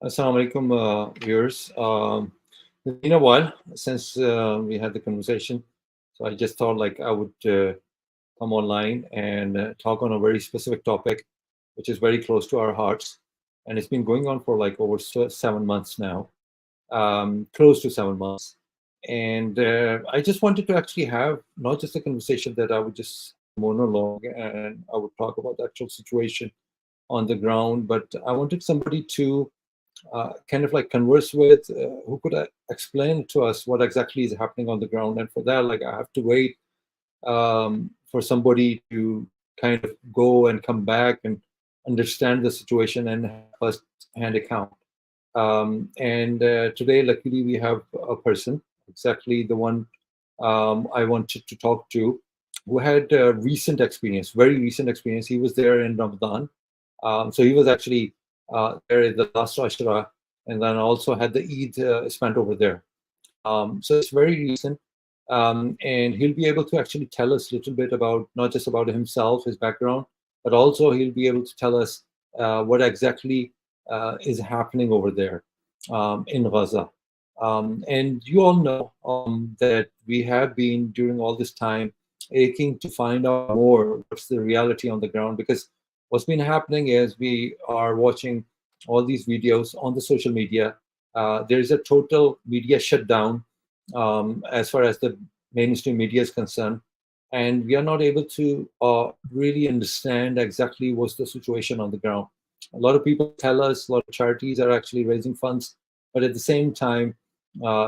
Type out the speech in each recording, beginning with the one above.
Assalamu alaikum, viewers. It's been a while since we had the conversation, so I just thought like I would come online and talk on a very specific topic, which is very close to our hearts, and it's been going on for like over 7 months now, close to 7 months, and I just wanted to actually have not just a conversation that I would just monologue and I would talk about the actual situation on the ground, but I wanted somebody to kind of like converse with, who could explain to us what exactly is happening on the ground. And for that, like I have to wait for somebody to kind of go and come back and understand the situation and have first-hand account. And today, luckily, we have a person, exactly the one I wanted to talk to, who had recent experience, very recent experience. He was there in Ramadan. So he was actually there in the last Ashura, and then also had the Eid spent over there. So it's very recent. And he'll be able to actually tell us a little bit about, not just about himself, his background, but also he'll be able to tell us what exactly is happening over there in Gaza. And you all know that we have been, during all this time, aching to find out more what's the reality on the ground, because what's been happening is we are watching all these videos on the social media. There is a total media shutdown as far as the mainstream media is concerned, and we are not able to really understand exactly what's the situation on the ground. A lot of people tell us, a lot of charities are actually raising funds, but at the same time,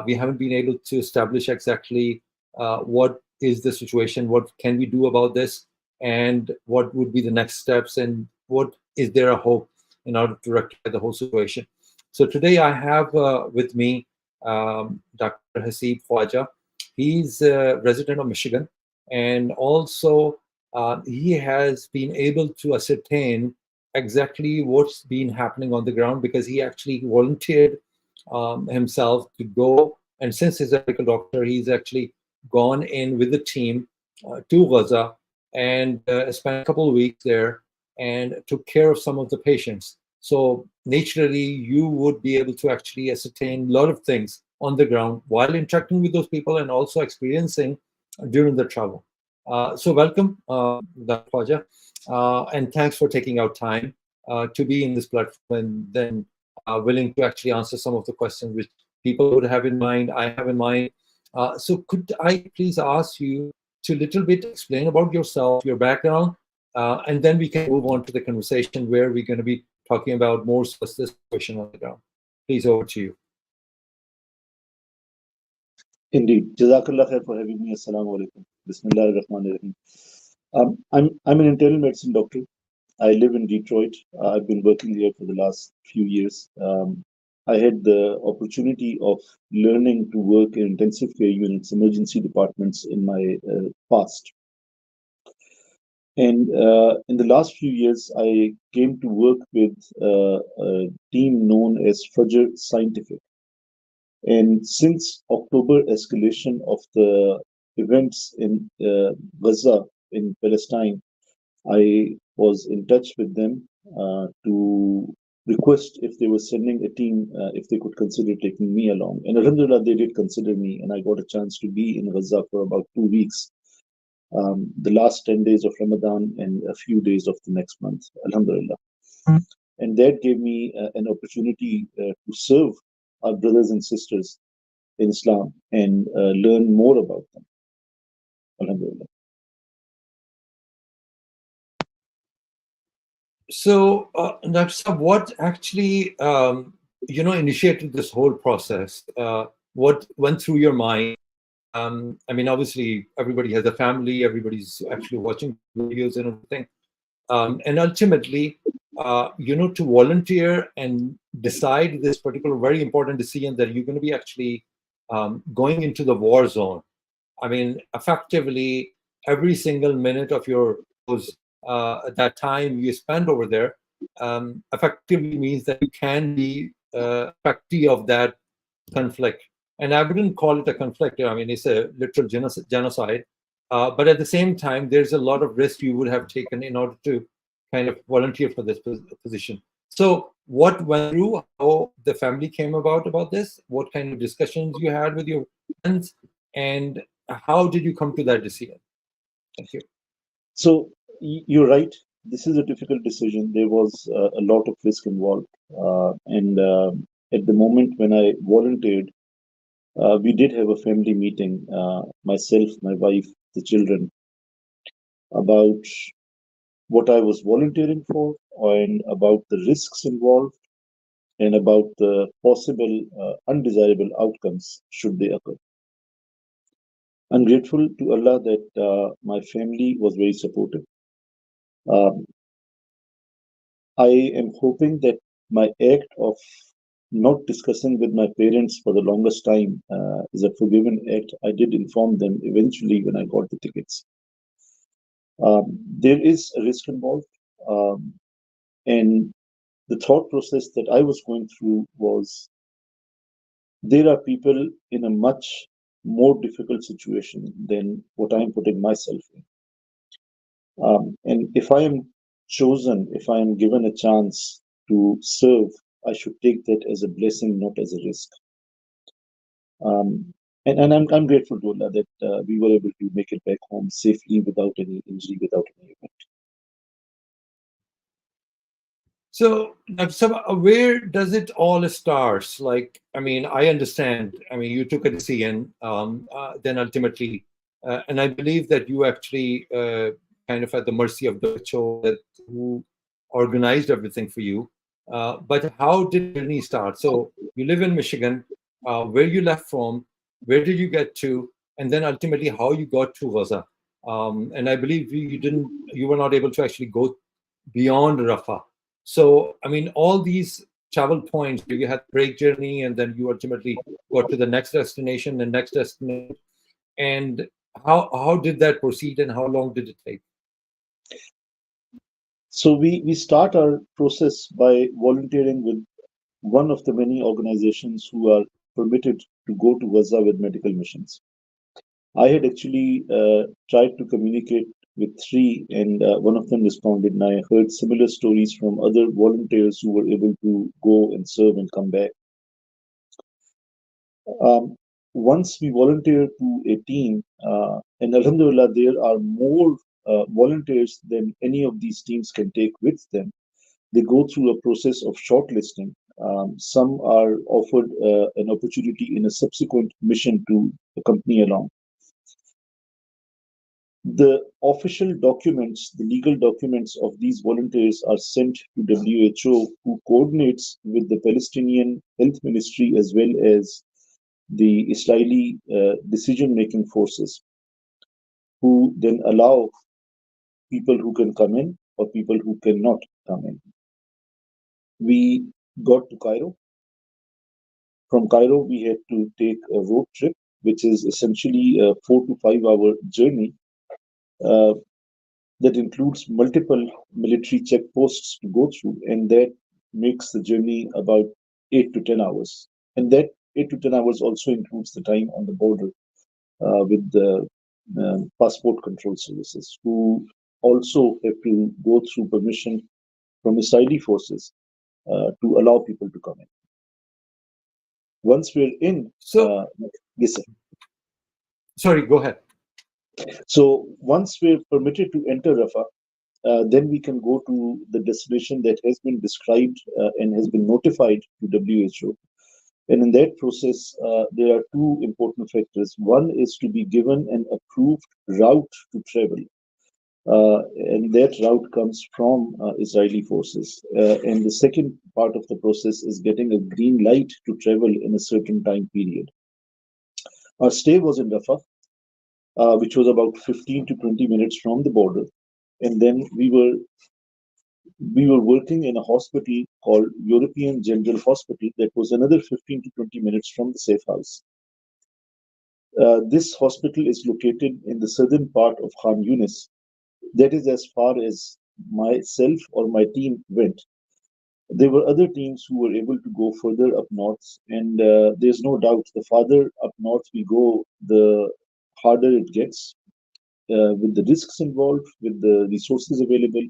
we haven't been able to establish exactly what is the situation, what can we do about this, and what would be the next steps, and what is there a hope in order to rectify the whole situation. So today I have with me Dr. Haseeb Khawaja. He's a resident of Michigan, and also he has been able to ascertain exactly what's been happening on the ground, because he actually volunteered himself to go. And since he's a medical doctor, he's actually gone in with the team to Gaza and spent a couple of weeks there and took care of some of the patients. So naturally, you would be able to actually ascertain a lot of things on the ground while interacting with those people and also experiencing during the travel. So welcome, Dr. Khwaja, and thanks for taking out time to be in this platform, and then willing to actually answer some of the questions which people would have in mind, I have in mind. So could I please ask you to a little bit explain about yourself, your background, and then we can move on to the conversation where we're going to be talking about more specific question on the ground. Please, over to you. Indeed. Jazakallah khair for having me. Assalamu alaikum. Bismillah ar-Rahman ar-Rahim. I'm an internal medicine doctor. I live in Detroit. I've been working here for the last few years. I had the opportunity of learning to work in intensive care units, emergency departments in my past. And in the last few years, I came to work with a team known as Fajr Scientific. And since October escalation of the events in Gaza in Palestine, I was in touch with them to request if they were sending a team, if they could consider taking me along. And alhamdulillah, they did consider me, and I got a chance to be in Gaza for about 2 weeks, the last 10 days of Ramadan and a few days of the next month, alhamdulillah. And that gave me an opportunity to serve our brothers and sisters in Islam and learn more about them, alhamdulillah. So, Dr. Saab, what actually, initiated this whole process? What went through your mind? I mean, obviously, everybody has a family, everybody's actually watching videos and everything. And ultimately, to volunteer and decide this particular very important decision that you're going to be actually going into the war zone. I mean, effectively, every single minute of your that time you spend over there effectively means that you can be factory of that conflict. And I wouldn't call it a conflict. I mean, it's a literal genocide. But at the same time, there's a lot of risk you would have taken in order to kind of volunteer for this position. So what went through, how the family came about this, what kind of discussions you had with your friends, and how did you come to that decision? Thank you. So you're right. This is a difficult decision. There was a lot of risk involved, and at the moment when I volunteered, we did have a family meeting. Myself, my wife, the children, about what I was volunteering for, and about the risks involved, and about the possible undesirable outcomes should they occur. I'm grateful to Allah that my family was very supportive. Um, I am hoping that my act of not discussing with my parents for the longest time is a forgiven act. I did inform them eventually when I got the tickets. There is a risk involved, um, and the thought process that I was going through was there are people in a much more difficult situation than what I am putting myself in. And if I am chosen, if I am given a chance to serve, I should take that as a blessing, not as a risk. And I'm grateful to Allah that we were able to make it back home safely without any injury, without any event. So, where does it all start? Like, I mean, I understand. I mean, you took a decision, then ultimately, and I believe that you actually kind of at the mercy of the WHO that who organized everything for you. But how did the journey start? So, you live in Michigan. Where you left from? Where did you get to? And then ultimately, how you got to Gaza? And I believe you were not able to actually go beyond Rafah. So, I mean, all these travel points where you had break journey and then you ultimately got to the next destination and next destination. And how did that proceed and how long did it take? So we start our process by volunteering with one of the many organizations who are permitted to go to Gaza with medical missions. I had actually tried to communicate with three, and one of them responded, and I heard similar stories from other volunteers who were able to go and serve and come back. Um, Once we volunteer to a team, and Alhamdulillah, there are more volunteers than any of these teams can take with them. They go through a process of shortlisting. Some are offered an opportunity in a subsequent mission to accompany along. The official documents, the legal documents of these volunteers are sent to WHO, who coordinates with the Palestinian Health Ministry as well as the Israeli decision making forces, who then allow people who can come in or people who cannot come in. We got to Cairo. From Cairo, we had to take a road trip, which is essentially a 4 to 5 hour journey uh, that includes multiple military checkposts to go through, and that makes the journey about 8 to 10 hours. And that 8 to 10 hours also includes the time on the border with the passport control services, who also have to go through permission from Israeli forces to allow people to come in. Once we're in, So, yes, sir. sorry, go ahead. So once we're permitted to enter Rafah, then we can go to the destination that has been described and has been notified to WHO. And in that process, there are two important factors. One is to be given an approved route to travel. And that route comes from Israeli forces. And the second part of the process is getting a green light to travel in a certain time period. Our stay was in Rafah, which was about 15 to 20 minutes from the border. And then we were working in a hospital called European General Hospital that was another 15 to 20 minutes from the safe house. This hospital is located in the southern part of Khan Yunis. That is as far as myself or my team went. There were other teams who were able to go further up north, and there's no doubt the farther up north we go, the harder it gets with the risks involved, with the resources available,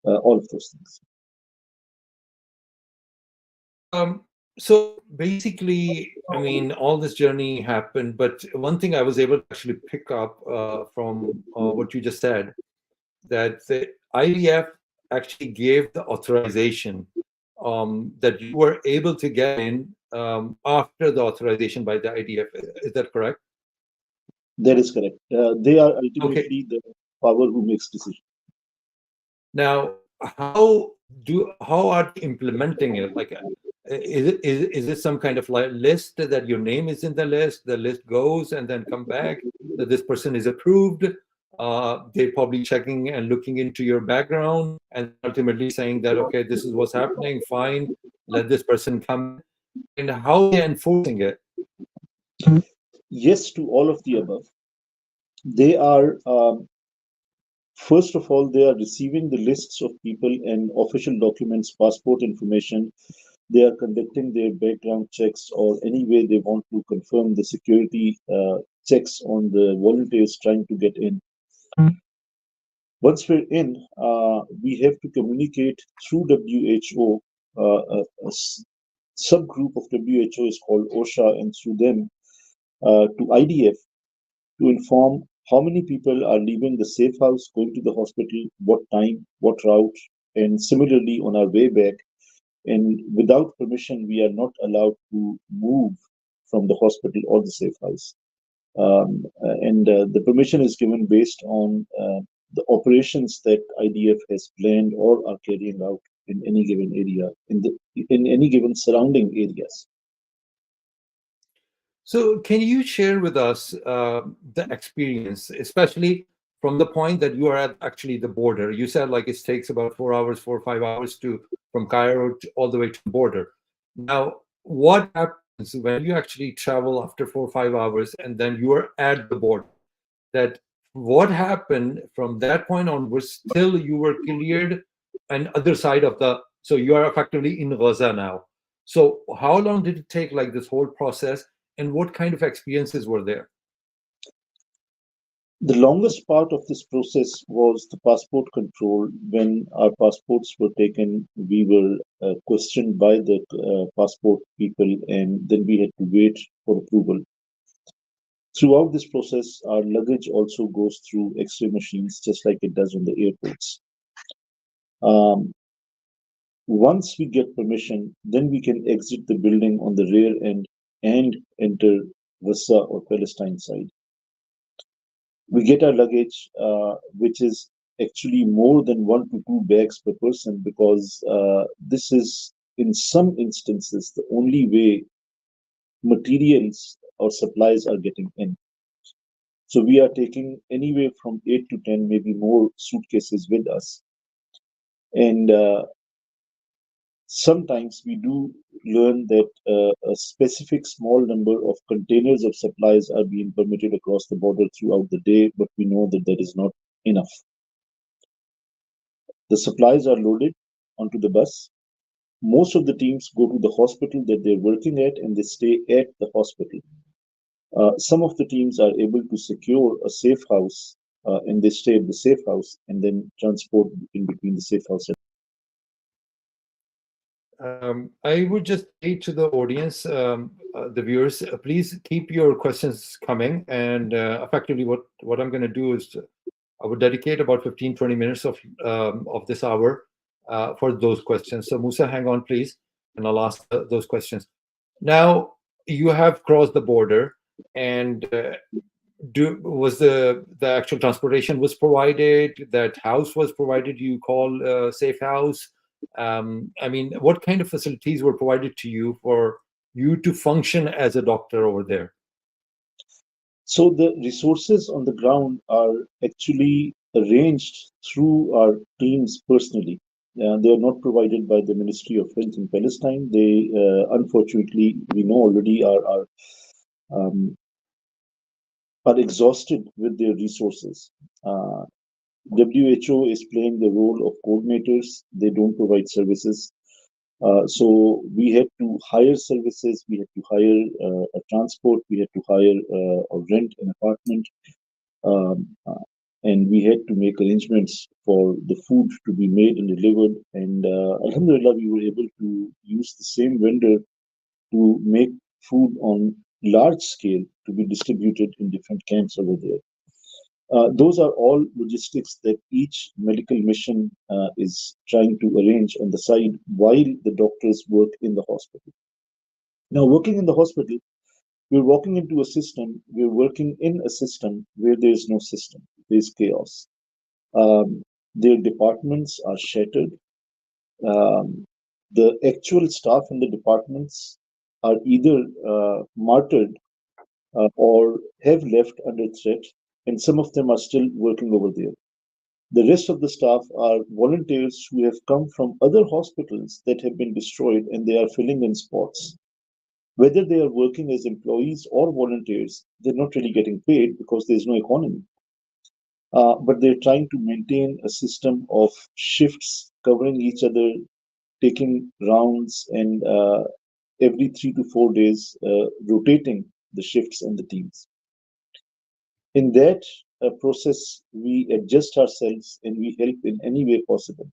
all of those things. So basically, I mean, all this journey happened, but one thing I was able to actually pick up from what you just said, that the IDF actually gave the authorization that you were able to get in after the authorization by the IDF. Is that correct? That is correct. They are Okay. ultimately the power who makes decisions. Now, how are they implementing it? Like, is it some kind of like list that your name is in the list? The list goes and then come back that this person is approved. They're probably checking and looking into your background and ultimately saying that okay, this is what's happening. Fine, let this person come in. And how they're enforcing it? Yes, to all of the above. They are, first of all, they are receiving the lists of people and official documents, passport information. They are conducting their background checks or any way they want to confirm the security checks on the volunteers trying to get in. Once we're in, we have to communicate through WHO. A subgroup of WHO is called OSHA, and through them to IDF to inform how many people are leaving the safe house, going to the hospital, what time, what route, and similarly on our way back. And without permission, we are not allowed to move from the hospital or the safe house. And the permission is given based on the operations that IDF has planned or are carrying out in any given area, in any given surrounding areas. So, can you share with us the experience, especially from the point that you are at actually the border? You said like it takes about 4 hours, 4 or 5 hours to from Cairo to, all the way to the border. Now, what happens when you actually travel after 4 or 5 hours and then you are at the border? That what happened from that point onwards till you were cleared on other side of the, so you are effectively in Gaza now. So how long did it take, like this whole process, and what kind of experiences were there? The longest part of this process was the passport control. When our passports were taken, we were questioned by the passport people, and then we had to wait for approval. Throughout this process, our luggage also goes through X-ray machines, just like it does on the airports. Um, Once we get permission, then we can exit the building on the rear end and enter Gaza or Palestine side. We get our luggage, which is actually more than 1 to 2 bags per person, because this is, in some instances, the only way materials or supplies are getting in. So we are taking anywhere from 8 to 10, maybe more suitcases with us. And sometimes we do learn that a specific small number of containers of supplies are being permitted across the border throughout the day, but we know that that is not enough. The supplies are loaded onto the bus. Most of the teams go to the hospital that they're working at and they stay at the hospital. Some of the teams are able to secure a safe house and they stay at the safe house and then transport in between the safe house. I would just say to the audience, the viewers, please keep your questions coming. And effectively, what I'm going to do is I would dedicate about 15-20 minutes of this hour for those questions. So, Musa, hang on, please, and I'll ask those questions. Now, you have crossed the border, and was the actual transportation was provided? That house was provided? You call safe house? I mean, what kind of facilities were provided to you for you to function as a doctor over there? So the resources on the ground are actually arranged through our teams personally. They are not provided by the Ministry of Health in Palestine. They, unfortunately, we know already um, are exhausted with their resources. WHO is playing the role of coordinators. They don't provide services. So we had to hire services, we had to hire a transport, we had to hire or rent an apartment. Um, uh, and we had to make arrangements for the food to be made and delivered. And Alhamdulillah, we were able to use the same vendor to make food on large scale to be distributed in different camps over there. Those are all logistics that each medical mission is trying to arrange on the side while the doctors work in the hospital. Now, working in the hospital, we're walking into a system, we're working in a system where there is no system, there's chaos. Their departments are shattered. Um, the actual staff in the departments are either martyred or have left under threat, and some of them are still working over there. The rest of the staff are volunteers who have come from other hospitals that have been destroyed and they are filling in spots. Whether they are working as employees or volunteers, they're not really getting paid because there's no economy. But they're trying to maintain a system of shifts covering each other, taking rounds, and every 3 to 4 days rotating the shifts and the teams. In that process, we adjust ourselves and we help in any way possible.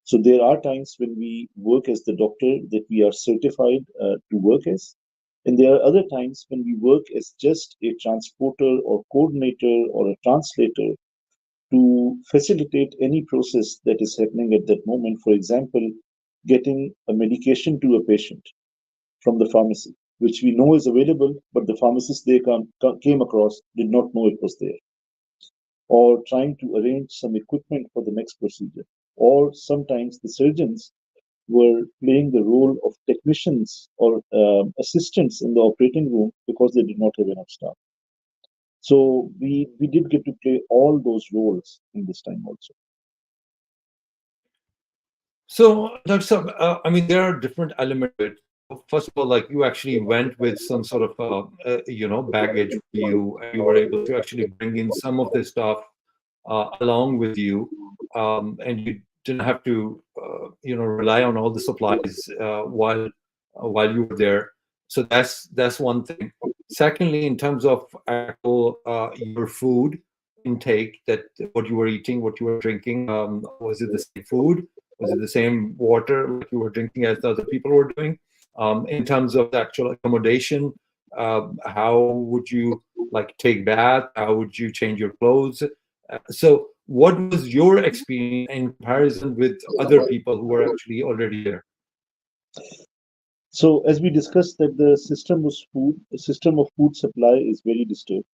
So there are times when we work as the doctor that we are certified to work as, and there are other times when we work as just a transporter or coordinator or a translator to facilitate any process that is happening at that moment. For example, getting a medication to a patient from the pharmacy, which we know is available, but the pharmacist they came across did not know it was there, or trying to arrange some equipment for the next procedure. Or sometimes the surgeons were playing the role of technicians or assistants in the operating room because they did not have enough staff. So we did get to play all those roles in this time also. So, Dr. Saab, I mean, there are different elements to it. So, first of all, like you actually went with some sort of, baggage with you, and you were able to actually bring in some of this stuff along with you, and you didn't have to, rely on all the supplies while you were there. So that's one thing. Secondly, in terms of actual your food intake, that what you were eating, what you were drinking, was it the same food? Was it the same water like you were drinking as the other people were doing? In terms of the actual accommodation, how would you like take bath? How would you change your clothes? So, what was your experience in comparison with other people who were actually already there? So as we discussed that the system of food supply is very disturbed.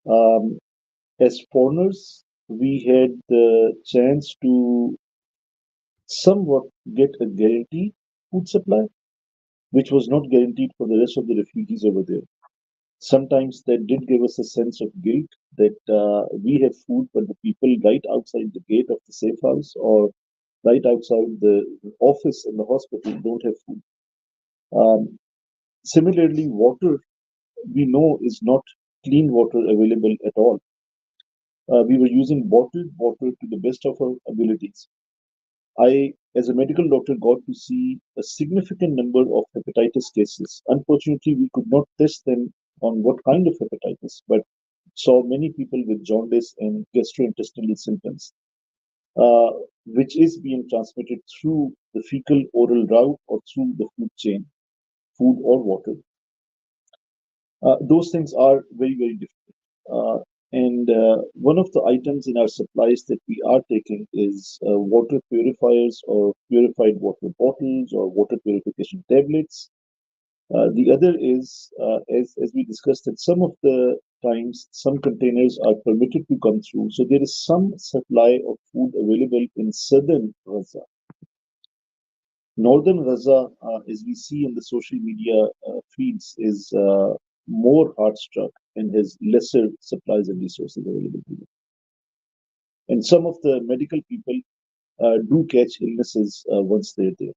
Um, as foreigners, we had the chance to somewhat get a guaranteed food supply, which was not guaranteed for the rest of the refugees over there. Sometimes that did give us a sense of guilt that we have food, but the people right outside the gate of the safe house or right outside the office in the hospital don't have food. Um, Similarly, water we know is not clean water available at all. We were using bottled water to the best of our abilities. I, as a medical doctor, got to see a significant number of hepatitis cases. Unfortunately, we could not test them on what kind of hepatitis, but saw many people with jaundice and gastrointestinal symptoms, uh, which is being transmitted through the fecal oral route or through the food chain, food or water. Those things are very, very difficult. And one of the items in our supplies that we are taking is water purifiers or purified water bottles or water purification tablets. The other is, as we discussed, that some of the times some containers are permitted to come through. So there is some supply of food available in southern Gaza. Northern Gaza, as we see in the social media feeds, is more hard-struck and has lesser supplies and resources available to them. And some of the medical people do catch illnesses once they're there.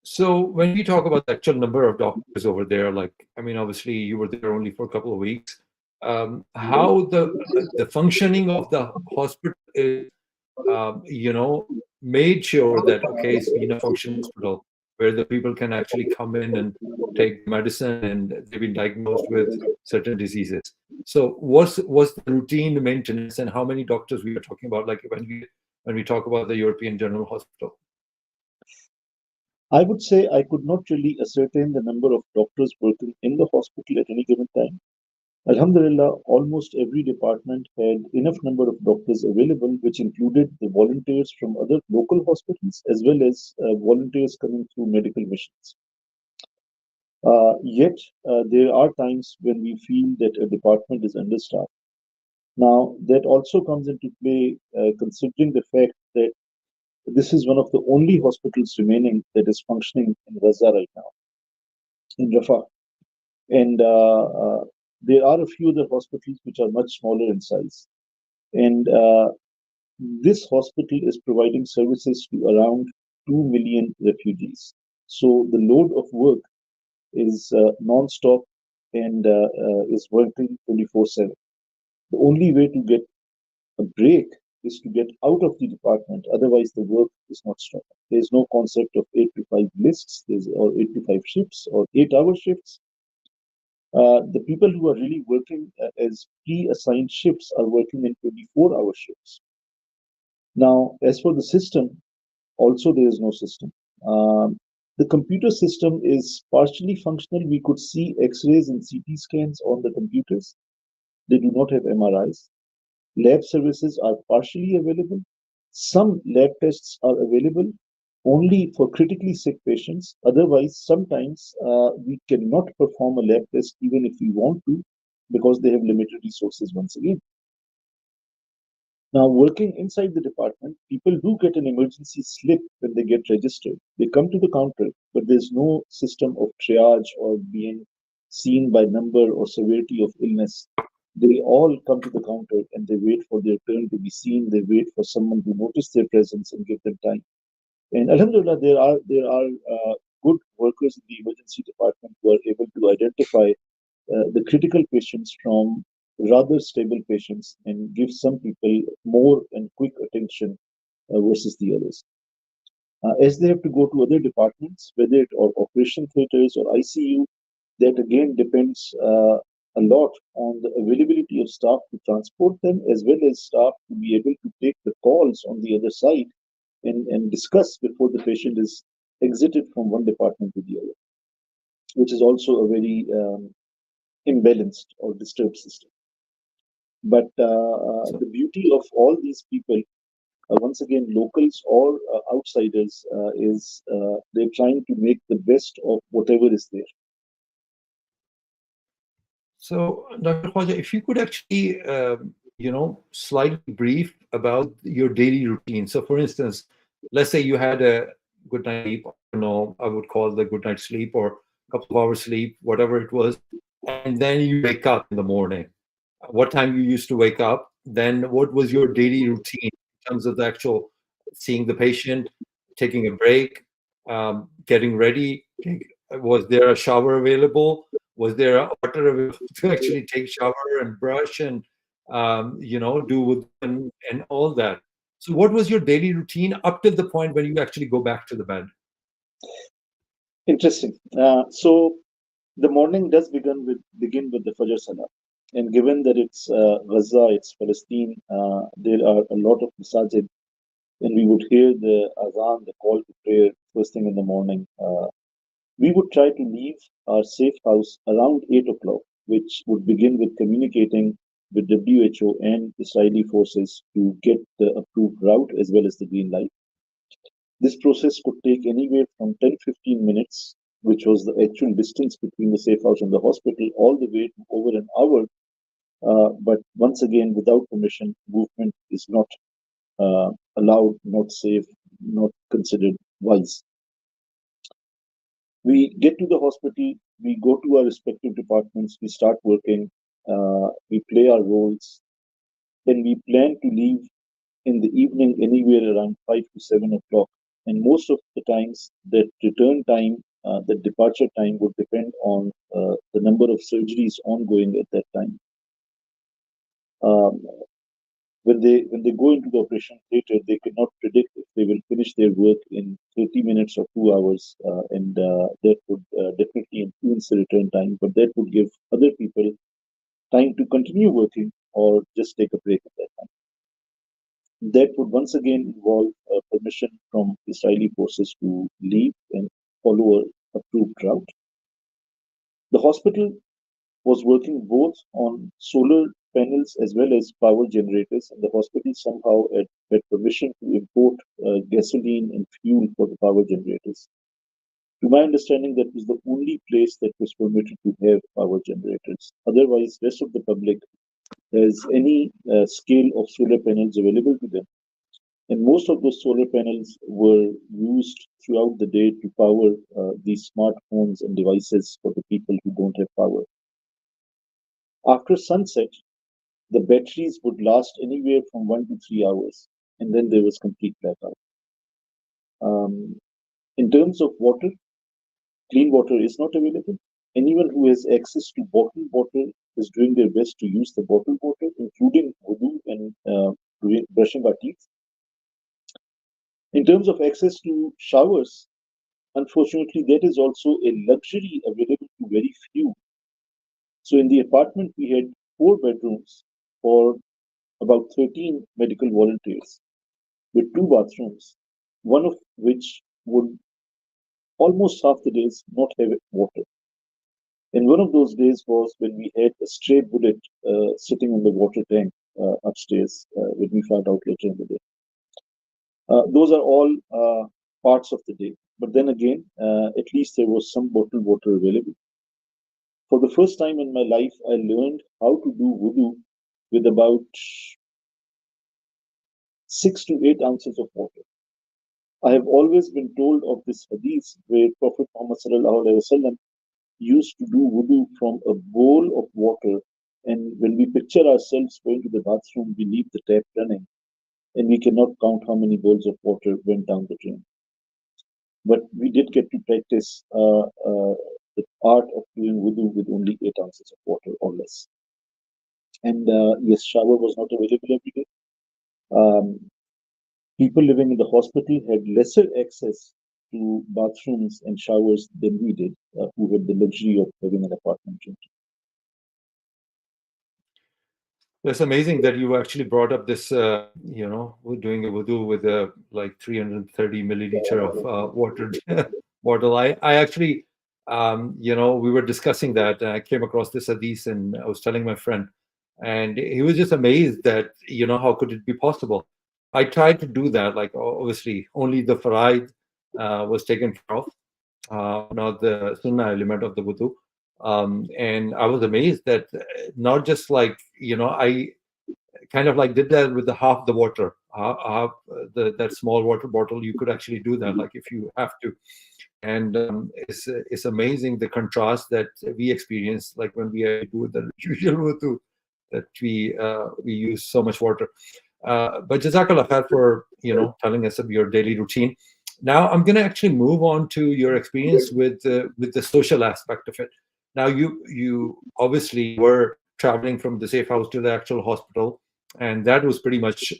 So, when we talk about the actual number of doctors over there, like I mean, obviously you were there only for a couple of weeks. How the functioning of the hospital is, made sure that okay, it's been a functional hospital where the people can actually come in and take medicine and they've been diagnosed with certain diseases. So what's the routine maintenance and how many doctors we are talking about, like when we talk about the European General Hospital? I would say I could not really ascertain the number of doctors working in the hospital at any given time. Alhamdulillah, almost every department had enough number of doctors available, which included the volunteers from other local hospitals as well as volunteers coming through medical missions. Yet, there are times when we feel that a department is understaffed. Now, that also comes into play considering the fact that this is one of the only hospitals remaining that is functioning in Gaza right now, in Rafah. And there are a few other hospitals which are much smaller in size. And this hospital is providing services to around 2 million refugees. So the load of work is non-stop and is working 24/7. The only way to get a break is to get out of the department. Otherwise, the work is not stopping. There's no concept of 8 to 5 lists or 8 to 5 shifts or 8-hour shifts. The people who are really working as pre-assigned shifts are working in 24-hour shifts. Now, as for the system, also there is no system. The computer system is partially functional. We could see X-rays and CT scans on the computers. They do not have MRIs. Lab services are partially available. Some lab tests are available only for critically sick patients. Otherwise, sometimes we cannot perform a lab test even if we want to because they have limited resources once again. Now, working inside the department, people do get an emergency slip when they get registered. They come to the counter, but there's no system of triage or being seen by number or severity of illness. They all come to the counter and they wait for their turn to be seen. They wait for someone to notice their presence and give them time. And Alhamdulillah, there are good workers in the emergency department who are able to identify the critical patients from rather stable patients and give some people more and quick attention versus the others. As they have to go to other departments, whether it or operation theaters or ICU, that again depends a lot on the availability of staff to transport them, as well as staff to be able to take the calls on the other side and discuss before the patient is exited from one department to the other, which is also a very imbalanced or disturbed system. But So the beauty of all these people, once again, locals or outsiders, is they're trying to make the best of whatever is there. So, Dr. Khwaja, if you could actually, slightly brief about your daily routine. So, for instance, let's say you had a good night sleep. I don't know, I would call the good night sleep or a couple of hours sleep, whatever it was, and then you wake up in the morning. What time you used to wake up? Then, what was your daily routine in terms of the actual seeing the patient, taking a break, getting ready? Was there a shower available? Was there a water available to actually take shower and brush and do with and all that? So, what was your daily routine up till the point when you actually go back to the bed? Interesting. So the morning does begin with the Fajr Salah, and given that it's Gaza, it's Palestine, there are a lot of masajid, and we would hear the azan, the call to prayer, first thing in the morning. We would try to leave our safe house around 8 o'clock, which would begin with communicating with WHO and Israeli forces to get the approved route as well as the green light. This process could take anywhere from 10-15 minutes, which was the actual distance between the safe house and the hospital, all the way to over an hour. But once again, without permission, movement is not allowed, not safe, not considered wise. We get to the hospital, we go to our respective departments, we start working, we play our roles, then we plan to leave in the evening anywhere around 5 to 7 o'clock. And most of the times, that return time, the departure time would depend on the number of surgeries ongoing at that time. Um, when they go into the operation theater, they cannot predict if they will finish their work in 30 minutes or 2 hours, and that would definitely influence the return time, but that would give other people time to continue working or just take a break at that time. That would once again involve permission from Israeli forces to leave and follow a approved route. The hospital was working both on solar panels as well as power generators, and the hospital somehow had permission to import gasoline and fuel for the power generators. To my understanding, that was the only place that was permitted to have power generators. Otherwise, rest of the public has any scale of solar panels available to them. And most of those solar panels were used throughout the day to power these smartphones and devices for the people who don't have power. After sunset, the batteries would last anywhere from 1 to 3 hours, and then there was complete blackout. Um, in terms of water, clean water is not available. Anyone who has access to bottled water is doing their best to use the bottled water, including wudu and brushing our teeth. In terms of access to showers, unfortunately, that is also a luxury available to very few. So in the apartment, we had 4 bedrooms for about 13 medical volunteers with 2 bathrooms, one of which would almost half the days not have water. And one of those days was when we had a stray bullet sitting in the water tank upstairs when we found out later in the day. Those are all parts of the day. But then again, at least there was some bottled water available. For the first time in my life, I learned how to do wudu with about 6 to 8 ounces of water. I have always been told of this hadith where Prophet Muhammad ﷺ used to do wudu from a bowl of water. And when we picture ourselves going to the bathroom, we leave the tap running and we cannot count how many bowls of water went down the drain. But we did get to practice the art of doing wudu with only 8 ounces of water or less. And yes, shower was not available every day. People living in the hospital had lesser access to bathrooms and showers than we did, who had the luxury of having an apartment. It's amazing that you actually brought up this, we're doing a wudu with a like 330 milliliter of water bottle. I actually, we were discussing that, and I came across this hadith, and I was telling my friend, and he was just amazed that, how could it be possible? I tried to do that, like obviously only the faraid was taken care of, not the sunnah element of the wudu. And I was amazed that not just like, I kind of like did that with the half the water, half that small water bottle. You could actually do that, like if you have to. And it's amazing the contrast that we experience, like when we do the usual wudu, that we use so much water. But Jazakallah khair for telling us of your daily routine. Now I'm going to actually move on to your experience with the social aspect of it. Now you obviously were traveling from the safe house to the actual hospital, and that was pretty much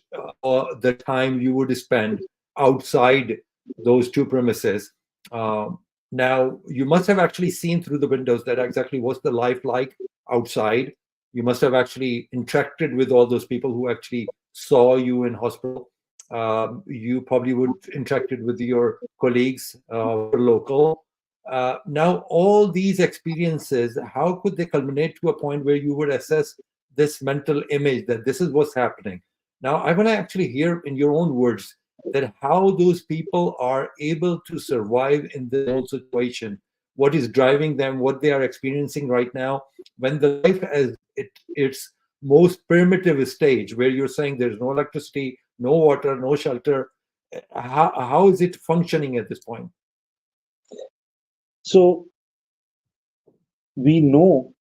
the time you would spend outside those two premises. Now you must have actually seen through the windows that exactly what's the life like outside. You must have actually interacted with all those people who actually saw you in hospital. You probably would interacted with your colleagues who are local. Now, all these experiences, how could they culminate to a point where you would assess this mental image that this is what's happening? Now, I want to actually hear in your own words that how those people are able to survive in this whole situation, what is driving them, what they are experiencing right now, when the life as its most primitive stage, where you're saying there's no electricity, no water, no shelter. How is it functioning at this point? So we know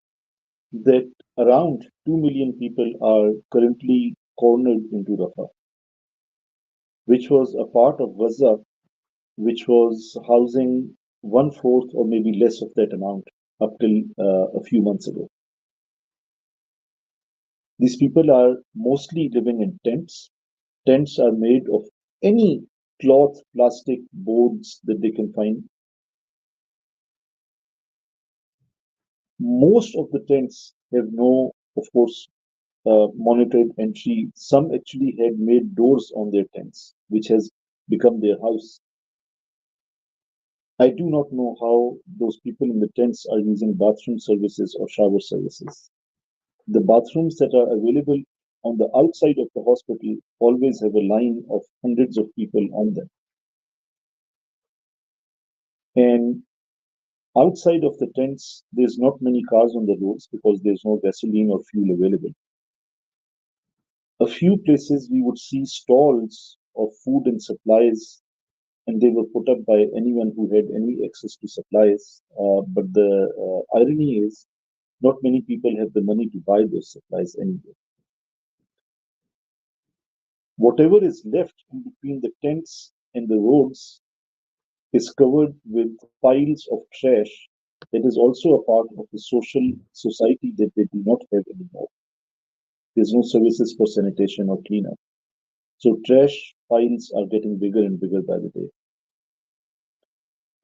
that around 2 million people are currently cornered into Rafah, which was a part of Gaza, which was housing one fourth or maybe less of that amount up till a few months ago. These people are mostly living in tents. Tents are made of any cloth, plastic, boards that they can find. Most of the tents have no, of course, monitored entry. Some actually had made doors on their tents, which has become their house. I do not know how those people in the tents are using bathroom services or shower services. The bathrooms that are available on the outside of the hospital always have a line of hundreds of people on them. And outside of the tents, there's not many cars on the roads because there's no gasoline or fuel available. A few places we would see stalls of food and supplies, and they were put up by anyone who had any access to supplies. But the irony is, not many people have the money to buy those supplies anyway. Whatever is left in between the tents and the roads is covered with piles of trash that is also a part of the social society that they do not have anymore. There's no services for sanitation or cleanup. So trash piles are getting bigger and bigger by the day.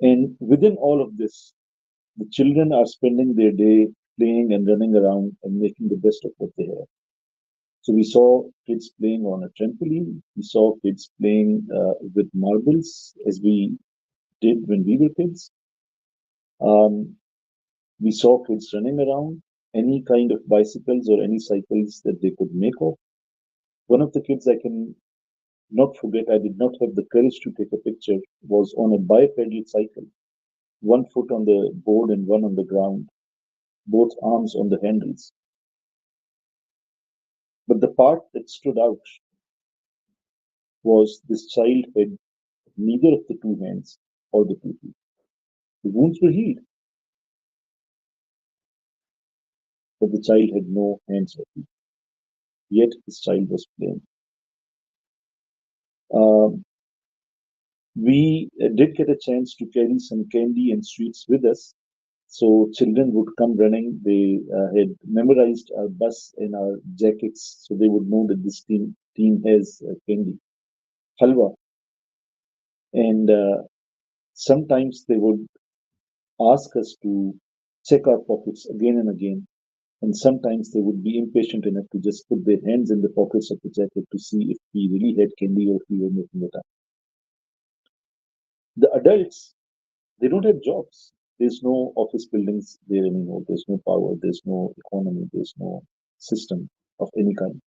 And within all of this, the children are spending their day playing and running around and making the best of what they have. So we saw kids playing on a trampoline. We saw kids playing with marbles as we did when we were kids. Um, we saw kids running around, any kind of bicycles or any cycles that they could make of. One of the kids I can not forget, I did not have the courage to take a picture, was on a bipedal cycle, one foot on the board and one on the ground, both arms on the handles. But the part that stood out was this child had neither of the two hands or the two feet. The wounds were healed, but the child had no hands or feet. Yet this child was playing. Um, we did get a chance to carry some candy and sweets with us. So children would come running. They had memorized our bus and our jackets, so they would know that this team has candy, halwa, and sometimes they would ask us to check our pockets again and again. And sometimes they would be impatient enough to just put their hands in the pockets of the jacket to see if we really had candy or if we were making it up. The adults, they don't have jobs. There's no office buildings there anymore. There's no power. There's no economy. There's no system of any kind.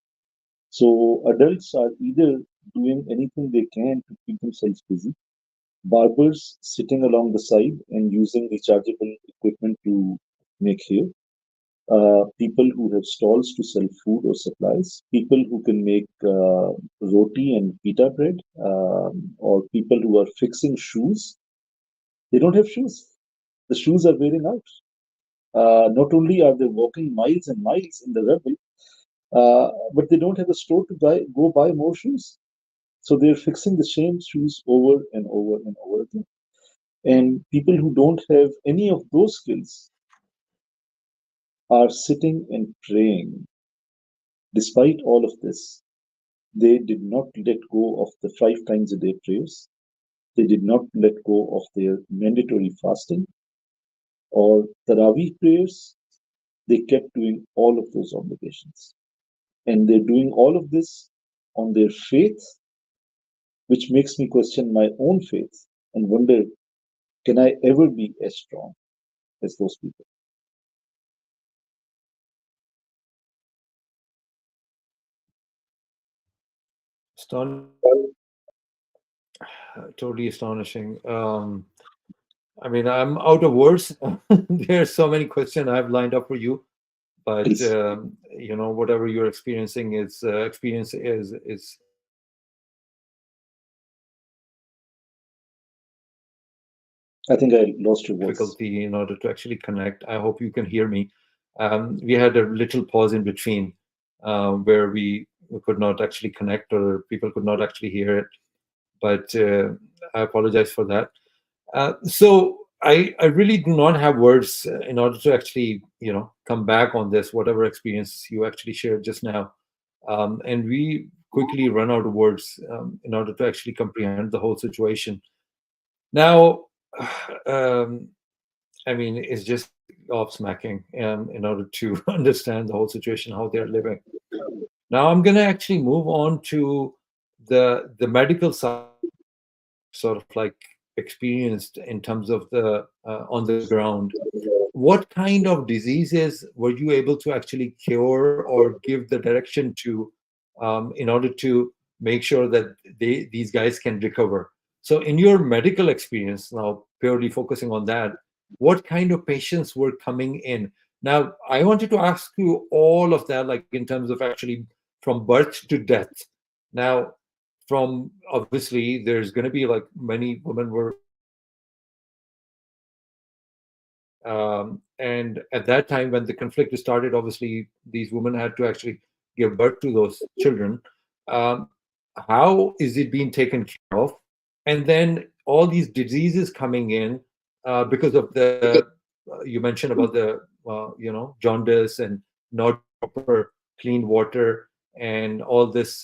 So adults are either doing anything they can to keep themselves busy. Barbers sitting along the side and using rechargeable equipment to make hair. People who have stalls to sell food or supplies, people who can make roti and pita bread, or people who are fixing shoes. They don't have shoes. The shoes are wearing out. Not only are they walking miles and miles in the rubble, but they don't have a store to go buy more shoes. So they're fixing the same shoes over and over and over again. And people who don't have any of those skills are sitting and praying. Despite all of this, they did not let go of the 5 times a day prayers. They did not let go of their mandatory fasting or Tarawih prayers. They kept doing all of those obligations. And they're doing all of this on their faith, which makes me question my own faith and wonder, can I ever be as strong as those people? Totally astonishing. I mean, I'm out of words. There are so many questions I've lined up for you, but Please. whatever you're experiencing is experience is I think I lost your voice. difficulty in order to actually connect. I hope you can hear me. We had a little pause in between where we could not actually connect or people could not actually hear it, but I apologize for that. So I really do not have words in order to actually come back on this whatever experience you actually shared just now, and we quickly run out of words in order to actually comprehend the whole situation. Now, um, I mean, it's just gobsmacking in order to understand the whole situation, how they're living. Now, I'm going to actually move on to the medical side of what you sort of like experienced in terms of the on the ground. What kind of diseases were you able to actually cure or give the direction to in order to make sure that these guys can recover? So, in your medical experience, now purely focusing on that, what kind of patients were coming in? Now, I wanted to ask you all of that, like in terms of actually from birth to death. Now, from obviously, there's going to be like many women were and at that time, when the conflict started, obviously these women had to actually give birth to those children. Um, how is it being taken care of? And then all these diseases coming in because of the you mentioned about the jaundice and not proper clean water and all this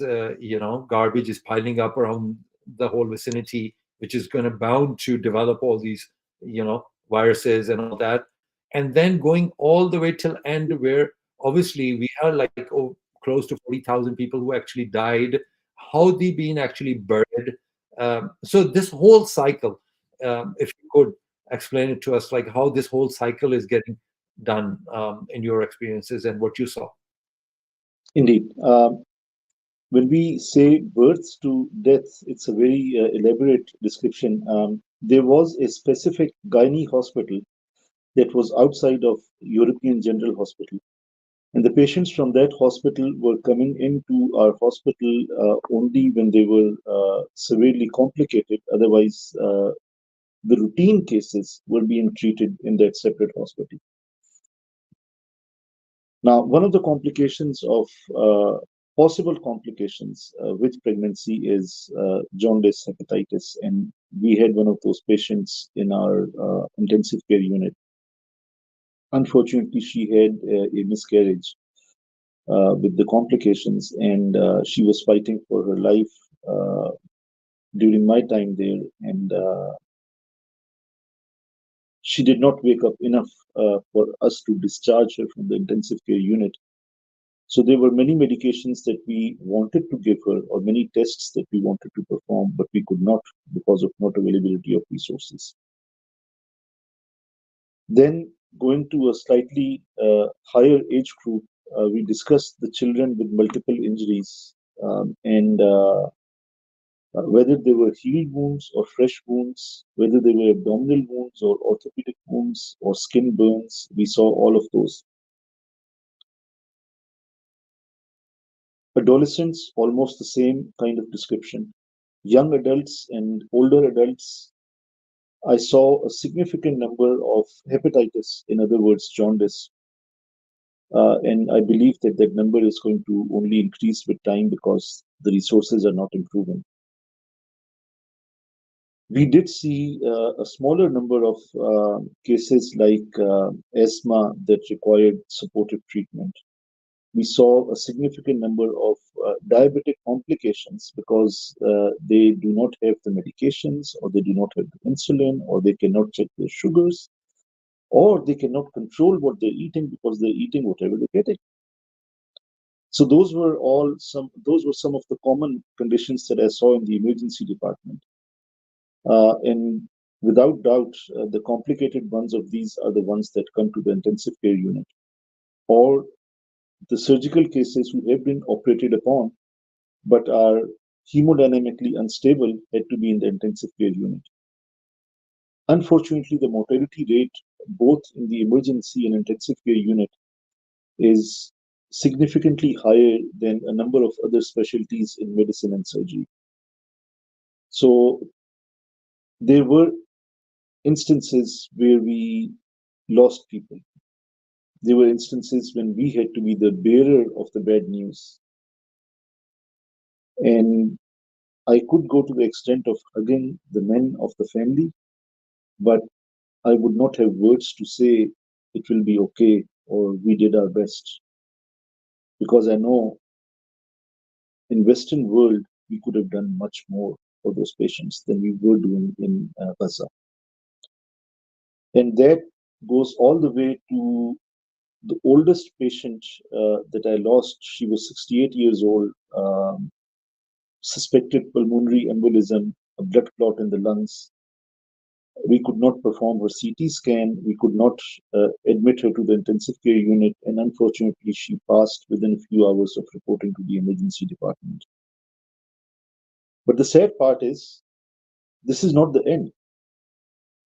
garbage is piling up around the whole vicinity, which is going to bound to develop all these viruses and all that, and then going all the way till end where obviously we had like close to 40,000 people who actually died, how they been actually buried. So this whole cycle, if you could explain it to us, like how this whole cycle is getting done in your experiences and what you saw. Indeed. When we say births to deaths, it's a very elaborate description. There was a specific gynae hospital that was outside of European General Hospital. And the patients from that hospital were coming into our hospital only when they were severely complicated. Otherwise, the routine cases were being treated in that separate hospital. Now, one of the complications of possible complications with pregnancy is jaundice hepatitis. And we had one of those patients in our intensive care unit. Unfortunately, she had a miscarriage with the complications, and she was fighting for her life uh, during my time there. And she did not wake up enough for us to discharge her from the intensive care unit. So there were many medications that we wanted to give her, or many tests that we wanted to perform, but we could not because of not availability of resources. Then going to a slightly higher age group, we discussed the children with multiple injuries and whether they were healed wounds or fresh wounds, whether they were abdominal wounds or orthopedic wounds or skin burns. We saw all of those. Adolescents, almost the same kind of description. Young adults and older adults, I saw a significant number of hepatitis, in other words, jaundice. And I believe that that number is going to only increase with time because the resources are not improving. We did see a smaller number of cases like asthma that required supportive treatment. We saw a significant number of diabetic complications because they do not have the medications, or they do not have the insulin, or they cannot check their sugars, or they cannot control what they're eating because they're eating whatever they're getting. So those were some of the common conditions that I saw in the emergency department. And without doubt, the complicated ones of these are the ones that come to the intensive care unit, or the surgical cases who have been operated upon but are hemodynamically unstable had to be in the intensive care unit. Unfortunately, the mortality rate, both in the emergency and intensive care unit, is significantly higher than a number of other specialties in medicine and surgery. So there were instances where we lost people. There were instances when we had to be the bearer of the bad news. And I could go to the extent of hugging the men of the family, but I would not have words to say it will be okay or we did our best, because I know in Western world, we could have done much more for those patients than we were doing in Gaza. And that goes all the way to the oldest patient that I lost. She was 68 years old, suspected pulmonary embolism, a blood clot in the lungs. We could not perform her CT scan. We could not admit her to the intensive care unit. And unfortunately, she passed within a few hours of reporting to the emergency department. But the sad part is, this is not the end.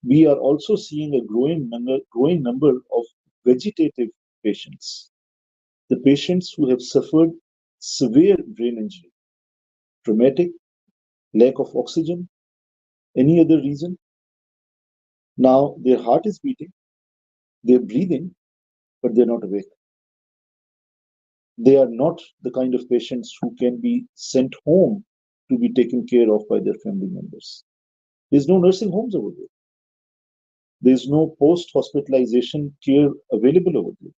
We are also seeing a growing number of vegetative patients, the patients who have suffered severe brain injury, traumatic, lack of oxygen, any other reason. Now their heart is beating, they're breathing, but they're not awake. They are not the kind of patients who can be sent home to be taken care of by their family members. There's no nursing homes over there. There's no post hospitalization care available over there.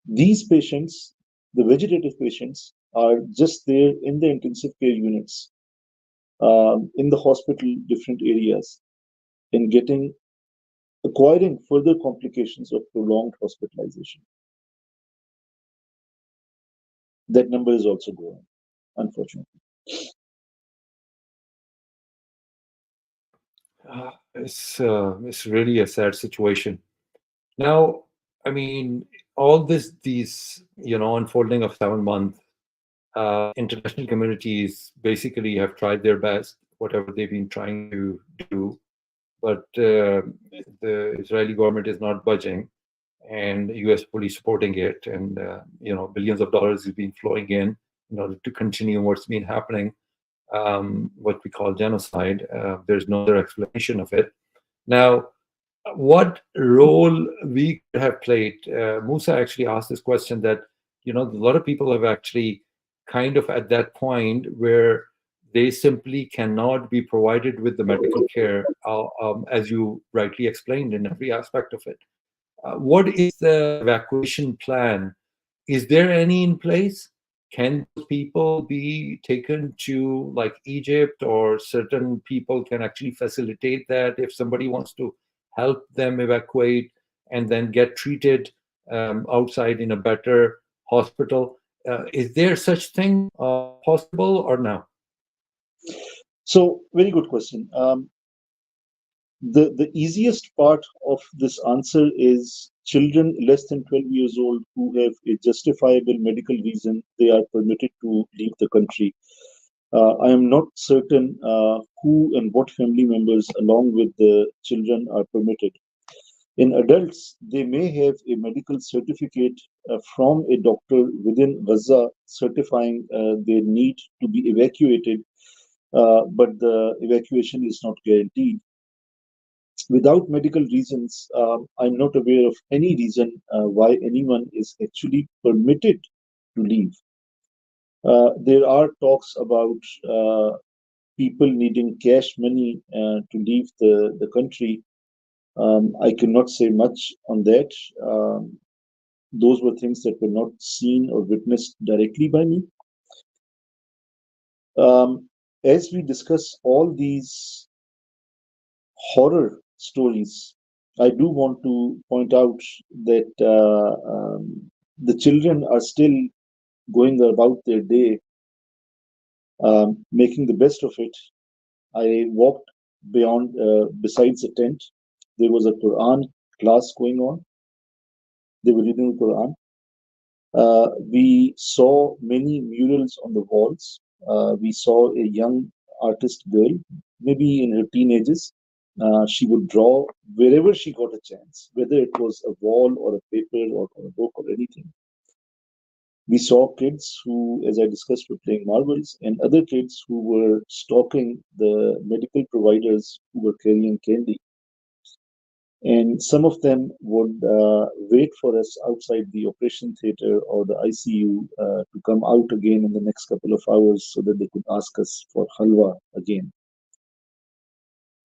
These patients, the vegetative patients, are just there in the intensive care units, in the hospital, different areas, and acquiring further complications of prolonged hospitalization. That number is also growing, unfortunately. It's really a sad situation. Now, I mean, all these unfolding of 7 months, international communities basically have tried their best, whatever they've been trying to do, but the Israeli government is not budging, and the U.S. fully supporting it, and billions of dollars has been flowing in order to continue what's been happening, what we call genocide. There's no other explanation of it. Now, what role we could have played? Musa actually asked this question that a lot of people have actually kind of at that point where they simply cannot be provided with the medical care, as you rightly explained in every aspect of it. What is the evacuation plan? Is there any in place? Can those people be taken to like Egypt, or certain people can actually facilitate that if somebody wants to help them evacuate and then get treated outside in a better hospital? Is there such thing possible or no? So, very good question. The easiest part of this answer is children less than 12 years old who have a justifiable medical reason, they are permitted to leave the country. I am not certain who and what family members, along with the children, are permitted. In adults, they may have a medical certificate from a doctor within Gaza certifying their need to be evacuated, but the evacuation is not guaranteed. Without medical reasons, I'm not aware of any reason why anyone is actually permitted to leave. There are talks about people needing cash money to leave the country. I cannot say much on that. Those were things that were not seen or witnessed directly by me. As we discuss all these horror stories, I do want to point out that the children are still going about their day, making the best of it. I walked besides the tent. There was a Quran class going on. They were reading the Quran. We saw many murals on the walls. We saw a young artist girl, maybe in her teenagers. She would draw wherever she got a chance, whether it was a wall or a paper or a book or anything. We saw kids who, as I discussed, were playing marbles, and other kids who were stalking the medical providers who were carrying candy. And some of them would wait for us outside the operation theater or the ICU to come out again in the next couple of hours so that they could ask us for halwa again.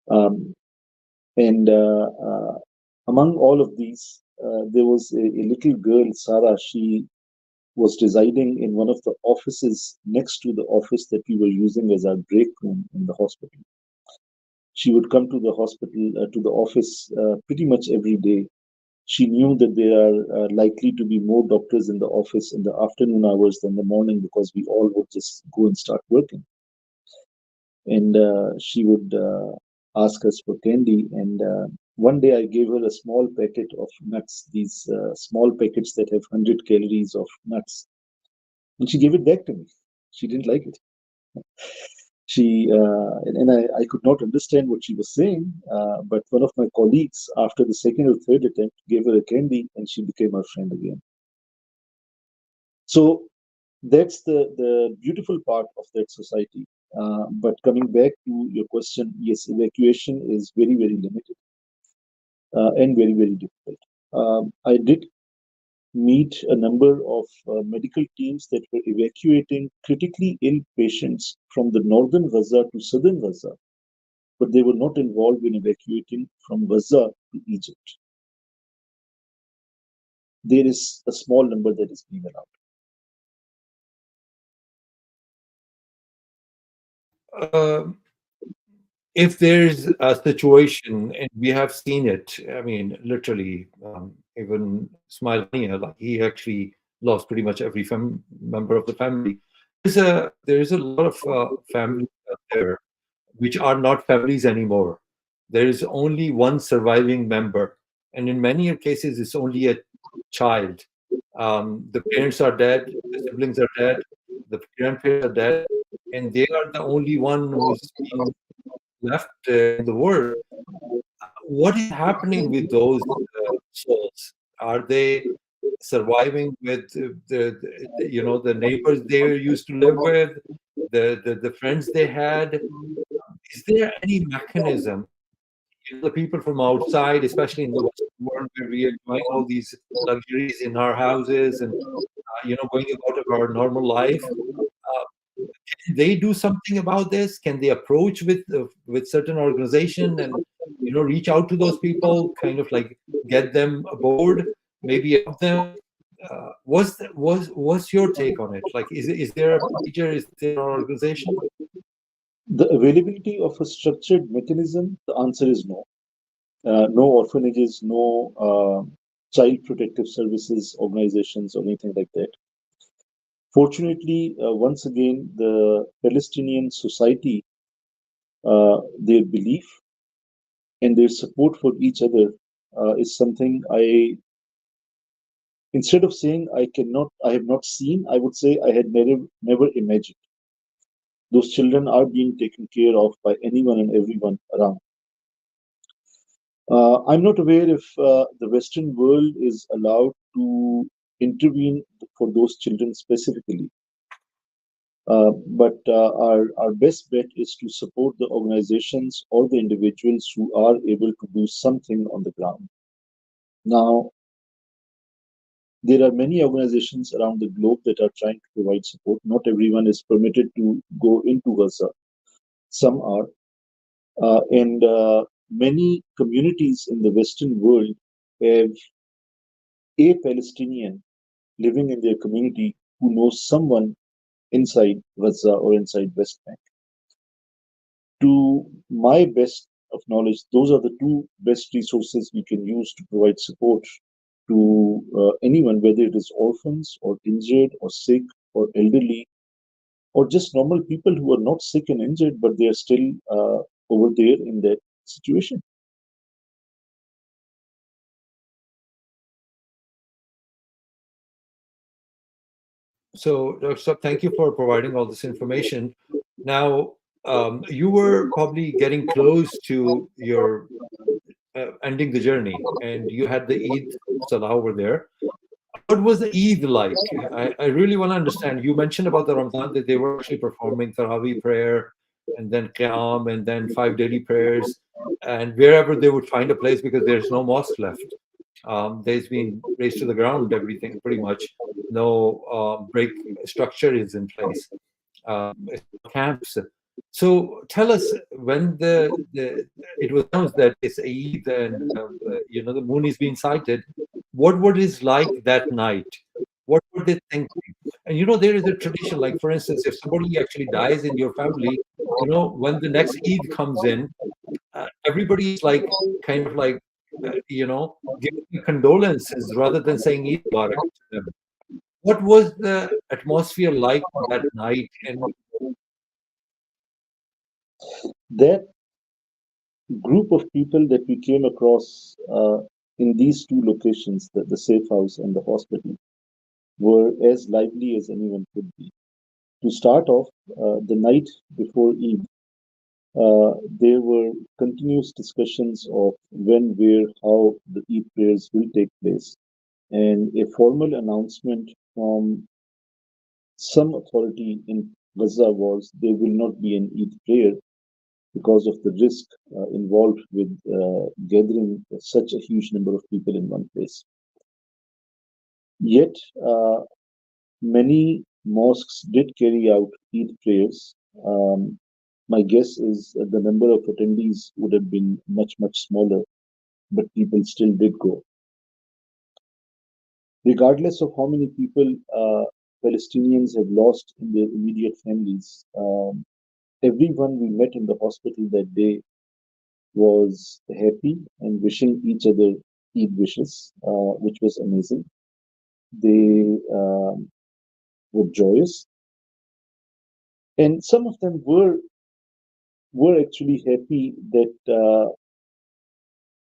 Um, and among all of these, there was a little girl, Sarah. was residing in one of the offices next to the office that we were using as our break room in the hospital. She would come to the hospital, to the office pretty much every day. She knew that there are likely to be more doctors in the office in the afternoon hours than the morning because we all would just go and start working. And she would ask us for candy. And one day I gave her a small packet of nuts, these small packets that have 100 calories of nuts. And she gave it back to me. She didn't like it. I could not understand what she was saying, but one of my colleagues, after the second or third attempt, gave her a candy and she became our friend again. So that's the beautiful part of that society. But coming back to your question, yes, evacuation is very, very limited and very, very difficult. I did meet a number of medical teams that were evacuating critically ill patients from the northern Gaza to southern Gaza, but they were not involved in evacuating from Gaza to Egypt. There is a small number that is being allowed. If there's a situation, and we have seen it, I mean, literally, even Ismail Hania, like he actually lost pretty much every member of the family. There is a lot of families out there which are not families anymore. There is only one surviving member, and in many cases, it's only a child. The parents are dead, the siblings are dead, the grandparents are dead, and they are the only one who's being left in the world. What is happening with those souls? Are they surviving with the neighbors they used to live with, the friends they had? Is there any mechanism? The people from outside, especially in the Western world, where we are enjoying all these luxuries in our houses and going about our normal life. Uh, can they do something about this? Can they approach with certain organization and reach out to those people, kind of like get them aboard, maybe help them? What's your take on it? Like, is there a procedure? Is there an organization? The availability of a structured mechanism, the answer is no. No orphanages, no child protective services organizations or anything like that. Fortunately, once again, the Palestinian society, their belief and their support for each other is something instead of saying I have not seen, I would say I had never imagined. Those children are being taken care of by anyone and everyone around. I'm not aware if the Western world is allowed to intervene for those children specifically. But our best bet is to support the organizations or the individuals who are able to do something on the ground. Now, there are many organizations around the globe that are trying to provide support. Not everyone is permitted to go into Gaza. Some are. And many communities in the Western world have a Palestinian living in their community who knows someone inside Gaza or inside West Bank. To my best of knowledge, those are the two best resources we can use to provide support to anyone, whether it is orphans or injured or sick or elderly or just normal people who are not sick and injured, but they are still over there in that situation. So, Dr. Saab, thank you for providing all this information. Now, you were probably getting close to your ending the journey, and you had the Eid Salah over there. What was the Eid like? I really want to understand. You mentioned about the Ramadan that they were actually performing Tarawih prayer and then Qiyam and then 5 daily prayers, and wherever they would find a place because there's no mosque left. There's been raised to the ground, everything pretty much. No break structure is in place. Camps. So tell us when it was announced that it's Eid and the moon is being sighted. What is like that night? What were they thinking? And there is a tradition, like for instance, if somebody actually dies in your family, when the next Eid comes in, everybody is like kind of like giving condolences rather than saying Eid Mubarak to them. What was the atmosphere like on that night? And That group of people that we came across in these two locations, the safe house and the hospital, were as lively as anyone could be. To start off, the night before Eid, there were continuous discussions of when, where, how the Eid prayers will take place, and a formal announcement from some authority in Gaza was there will not be an Eid prayer because of the risk involved with gathering such a huge number of people in one place. Yet, many mosques did carry out Eid prayers. Um, my guess is that the number of attendees would have been much, much smaller, but people still did go. Regardless of how many people Palestinians have lost in their immediate families, everyone we met in the hospital that day was happy and wishing each other Eid wishes, which was amazing. They were joyous, and some of them were actually happy that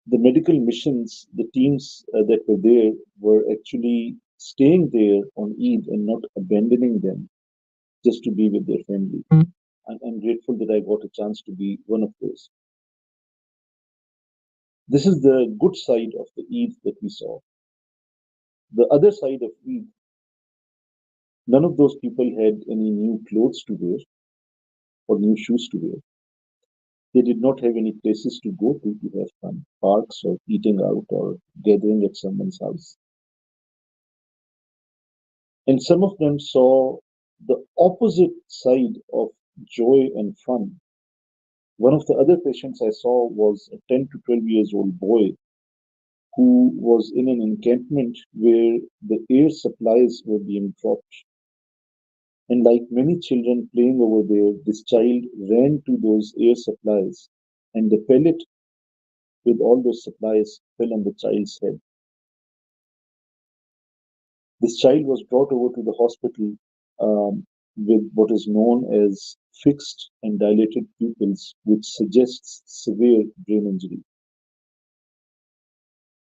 the medical missions, the teams that were there, were actually staying there on Eid and not abandoning them just to be with their family. I'm grateful that I got a chance to be one of those. This is the good side of the Eid that we saw. The other side of Eid, none of those people had any new clothes to wear or new shoes to wear. They did not have any places to go to have fun, parks or eating out or gathering at someone's house. And some of them saw the opposite side of joy and fun. One of the other patients I saw was a 10 to 12 years old boy who was in an encampment where the air supplies were being dropped. And like many children playing over there, this child ran to those air supplies, and the pellet with all those supplies fell on the child's head. This child was brought over to the hospital with what is known as fixed and dilated pupils, which suggests severe brain injury.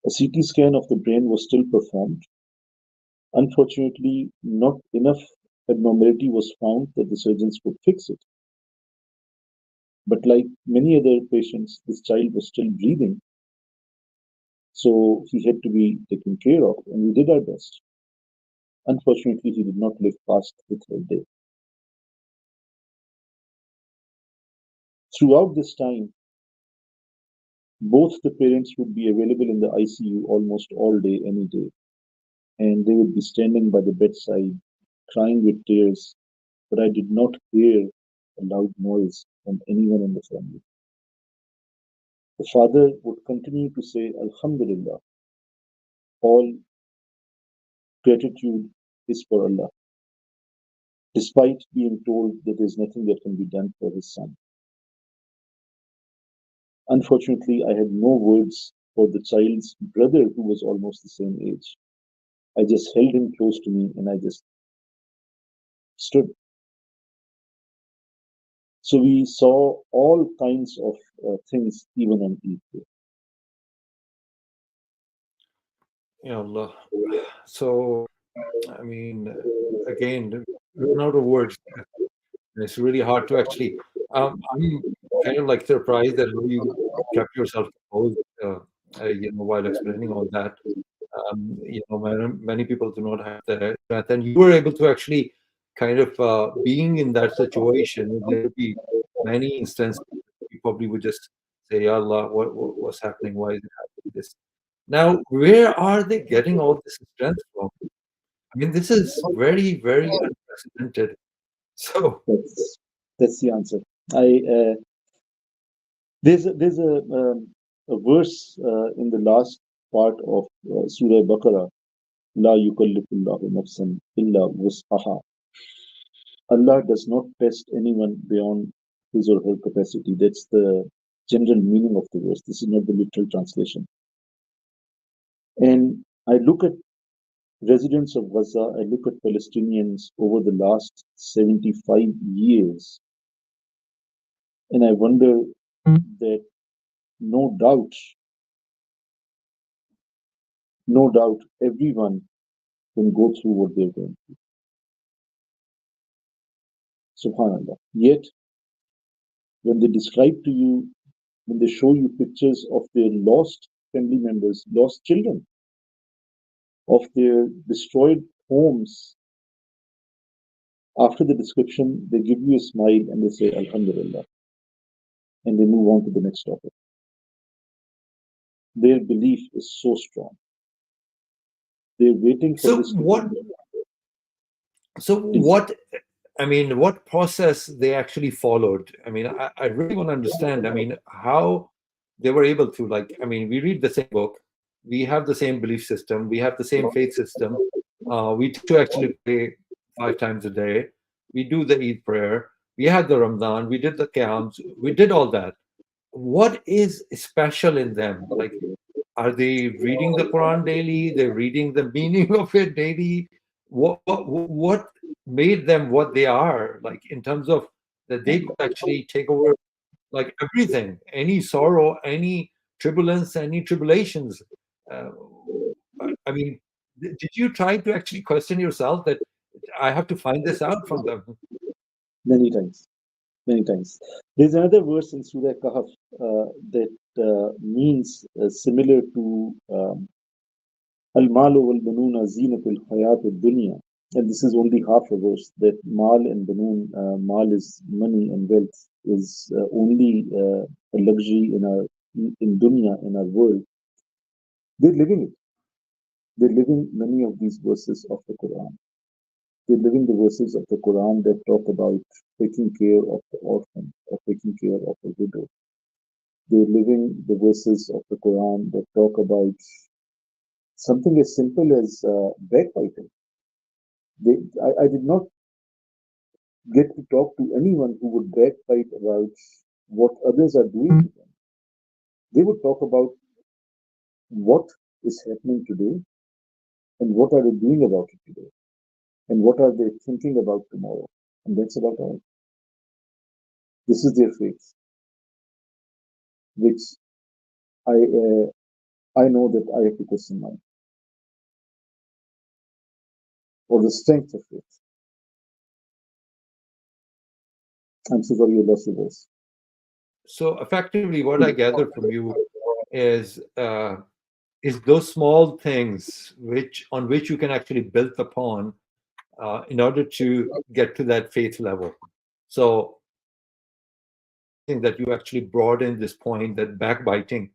A CT scan of the brain was still performed. Unfortunately, not enough abnormality was found that the surgeons could fix it. But like many other patients, this child was still breathing, so he had to be taken care of, and we did our best. Unfortunately, he did not live past the third day. Throughout this time, both the parents would be available in the ICU almost all day, any day, and they would be standing by the bedside, crying with tears, but I did not hear a loud noise from anyone in the family. The father would continue to say, Alhamdulillah, all gratitude is for Allah, despite being told that there's nothing that can be done for his son. Unfortunately, I had no words for the child's brother, who was almost the same age. I just held him close to me and I just stood. So we saw all kinds of things even on Eid day. ya Allah. So, I mean, again, run out of words. It's really hard to actually. I'm kind of like surprised that how you kept yourself composed, while explaining all that. Many people do not have the strength, and you were able to actually kind of being in that situation. There would be many instances you probably would just say, "Ya Allah, what's happening? Why is it happening?" This now, where are they getting all this strength from? I mean, this is very, very unprecedented. So, That's the answer. I there's a verse in the last part of Surah Baqarah La yukallifullahu nafsan illa wus'aha. Allah does not test anyone beyond his or her capacity. That's the general meaning of the verse. This is not the literal translation. And I look at residents of Gaza, I look at Palestinians over the last 75 years, and I wonder that no doubt, no doubt, everyone can go through what they're going through. Subhanallah. Yet, when they describe to you, when they show you pictures of their lost family members, lost children, of their destroyed homes, after the description, they give you a smile and they say, Alhamdulillah, and they move on to the next topic. Their belief is so strong. They're waiting for So this to what? come. So Please. what? I mean, what process they actually followed? I mean, I really want to understand. I mean, how they were able to, like, I mean, we read the same book, we have the same belief system, we have the same faith system. We too actually pray 5 times a day. We do the Eid prayer. We had the Ramadan. We did the Qiyams. We did all that. What is special in them? Like, are they reading the Quran daily? They're reading the meaning of it daily? What made them what they are? Like, in terms of that they could actually take over like everything, any sorrow, any turbulence, any tribulations. Uh, I mean, did you try to actually question yourself that I have to find this out from them? Many times. Many times. There's another verse in Surah Kahf that means similar to Al-Malu wal-Banuna zinatul hayat dunya. And this is only half a verse that Mal and Banun, Mal is money and wealth, is only a luxury in dunya, in our world. They're living it. They're living many of these verses of the Quran. They're living the verses of the Quran that talk about taking care of the orphan or taking care of the widow. They're living the verses of the Quran that talk about something as simple as backbiting. I did not get to talk to anyone who would backbite about what others are doing to them. They would talk about what is happening today and what are they doing about it today and what are they thinking about tomorrow. And that's about all. This is their faith, which I uh, I know that I have to question mine or the strength of faith. I'm so sorry you lost your voice. So effectively, what I gather from you is those small things which on which you can actually build upon in order to get to that faith level. So I think that you actually brought in this point that backbiting,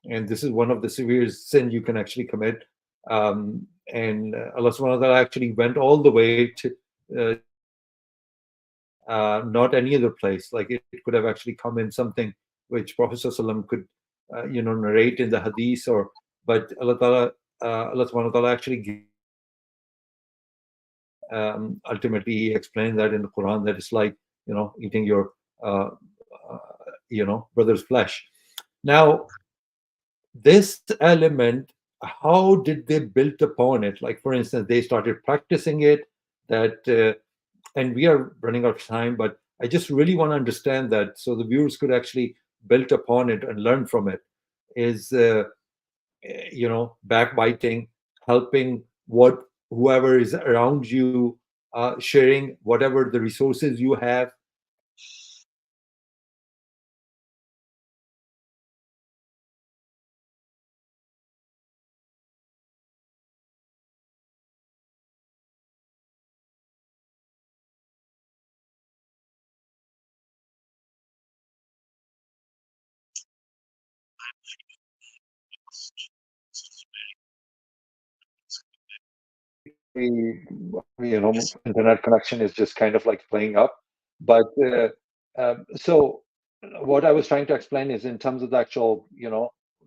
and this is one of the severe sin you can actually commit. And Allah Subhanahu wa Taala actually went all the way to not any other place. Like it could have actually come in something which Prophet ﷺ could, narrate in the hadith, or but Allah Subhanahu wa Taala actually ultimately he explained that in the Quran that it's like eating your uh, uh, brother's flesh. Now this element, how did they build upon it? Like for instance, they started practicing it. That and we are running out of time, but I just really want to understand that so the viewers could actually build upon it and learn from it. Is backbiting, helping what whoever is around you, sharing whatever the resources you have. The internet connection is just kind of like playing up. But so what I was trying to explain is in terms of the actual,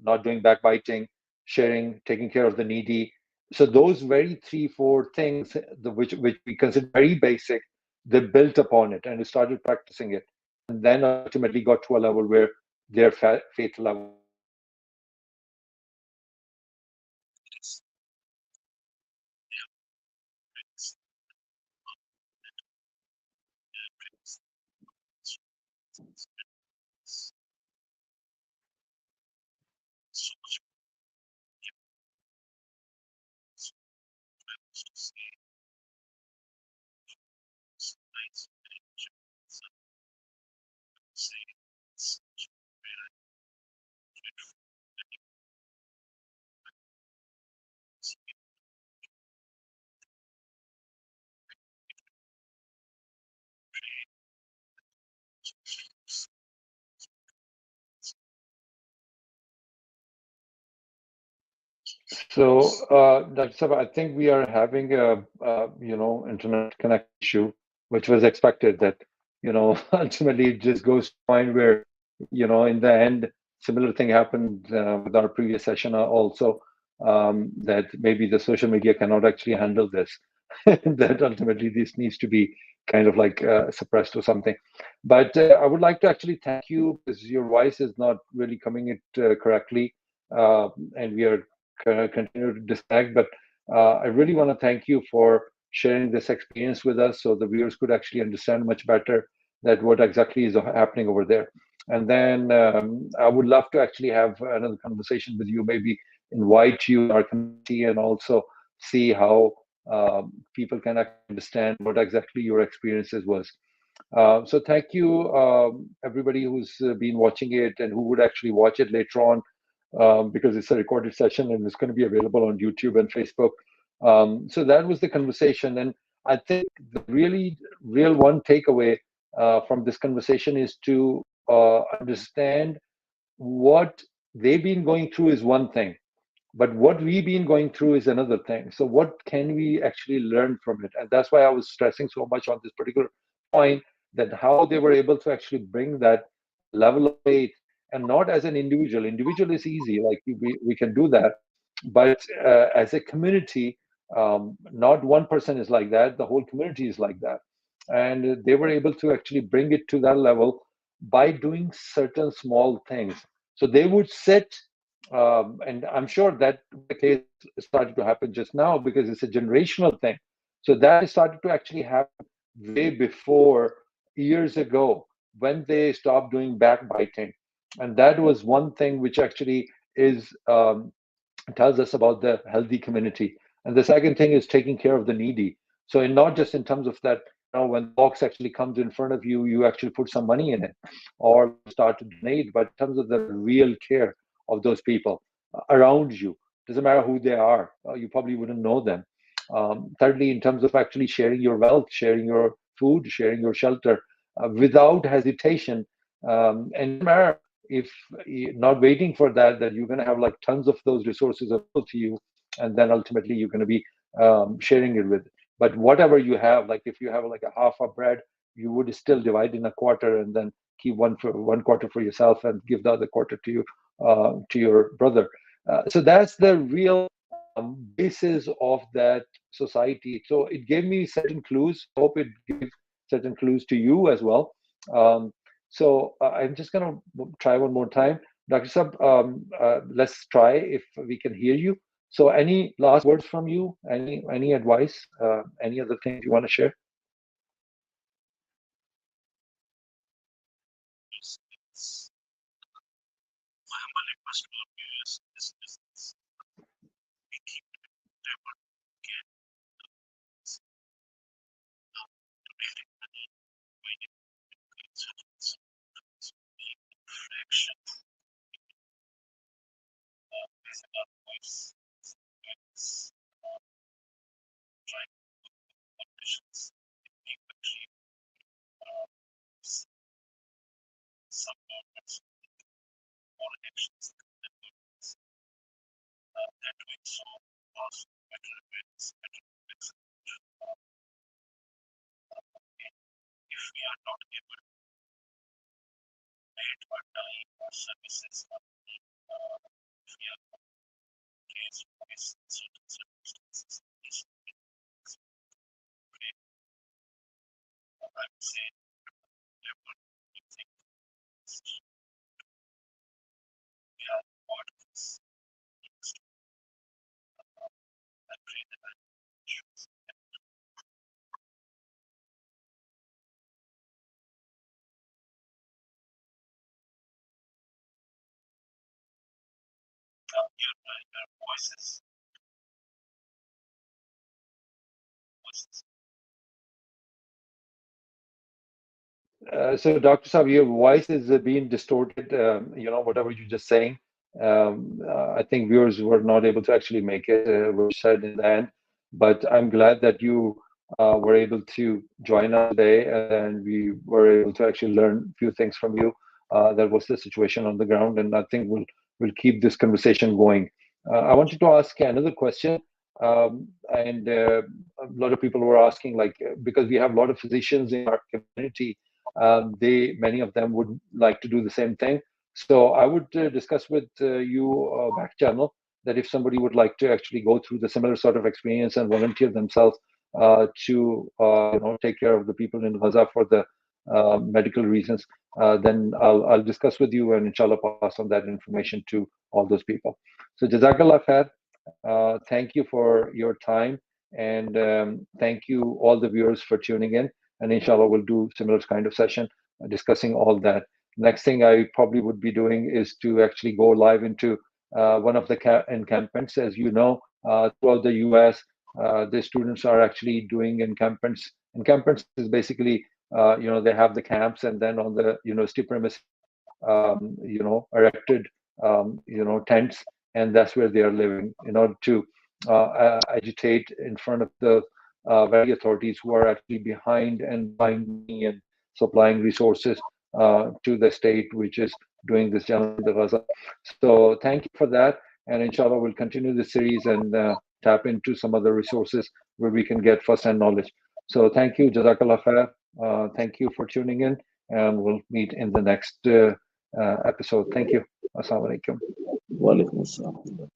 not doing backbiting, sharing, taking care of the needy. So those very three, four things, which we consider very basic, they built upon it and started practicing it, and then ultimately got to a level where their faith level was so, Dr. Sabha, I think we are having a internet connection issue, which was expected. That ultimately it just goes to a point where in the end, similar thing happened with our previous session also, that maybe the social media cannot actually handle this. That ultimately this needs to be kind of like suppressed or something. But I would like to actually thank you because your voice is not really coming it correctly, and we are continue to disconnect. But I really want to thank you for sharing this experience with us, so the viewers could actually understand much better that what exactly is happening over there. And then I would love to actually have another conversation with you, maybe invite you in our community, and also see how people can actually understand what exactly your experiences was. So thank you, everybody who's been watching it and who would actually watch it later on, because it's a recorded session and it's going to be available on YouTube and Facebook. So that was the conversation. And I think the really real one takeaway from this conversation is to understand what they've been going through is one thing, but what we've been going through is another thing. So what can we actually learn from it? And that's why I was stressing so much on this particular point, that how they were able to actually bring that level of faith, and not as an individual is easy, like we can do that, but as a community, not one person is like that, the whole community is like that. And they were able to actually bring it to that level by doing certain small things. So they would sit, and I'm sure that the case started to happen just now because it's a generational thing. So that started to actually happen way before, years ago, when they stopped doing backbiting. And that was one thing which actually is tells us about the healthy community. And the second thing is taking care of the needy. So, in not just in terms of that, when the box actually comes in front of you, you actually put some money in it or start to donate, but in terms of the real care of those people around you, doesn't matter who they are, you probably wouldn't know them. Thirdly, in terms of actually sharing your wealth, sharing your food, sharing your shelter without hesitation, and no matter if not waiting for that you're going to have like tons of those resources available to you, and then ultimately you're going to be sharing it with. But whatever you have, like if you have like a half of bread, you would still divide in a quarter and then keep one quarter for yourself and give the other quarter to your brother. So that's the real basis of that society. So it gave me certain clues. Hope it gave certain clues to you as well. So I'm just going to try one more time. Dr. Sab, let's try if we can hear you. So any last words from you? Any advice? Any other things you want to share? Your voice is. So, Dr. Saab, your voice is being distorted. Whatever you're just saying. I think viewers were not able to actually make it, which said in the end. But I'm glad that you were able to join us today, and we were able to actually learn a few things from you. That was the situation on the ground, and I think we'll keep this conversation going. I wanted to ask another question, and a lot of people were asking, like, because we have a lot of physicians in our community, many of them would like to do the same thing. So I would discuss with you back channel that if somebody would like to actually go through the similar sort of experience and volunteer themselves to take care of the people in Gaza for the medical reasons, then I'll discuss with you and inshallah pass on that information to all those people. So Jazakallah khair. Thank you for your time, and thank you all the viewers for tuning in. And inshallah, we'll do similar kind of session discussing all that. Next thing I probably would be doing is to actually go live into one of the encampments. As you know, throughout the U.S., the students are actually doing encampments. Encampments is basically, they have the camps, and then on the university premises, erected, tents, and that's where they are living in order to agitate in front of the very authorities who are actually behind and buying money and supplying resources to the state, which is doing this genocide of Gaza. So thank you for that, and inshallah we'll continue the series and tap into some other resources where we can get first-hand knowledge. So thank you, Jazakallah khair. Thank you for tuning in, and we'll meet in the next episode. Thank you. Assalamu alaikum. Wa alaikum assalam.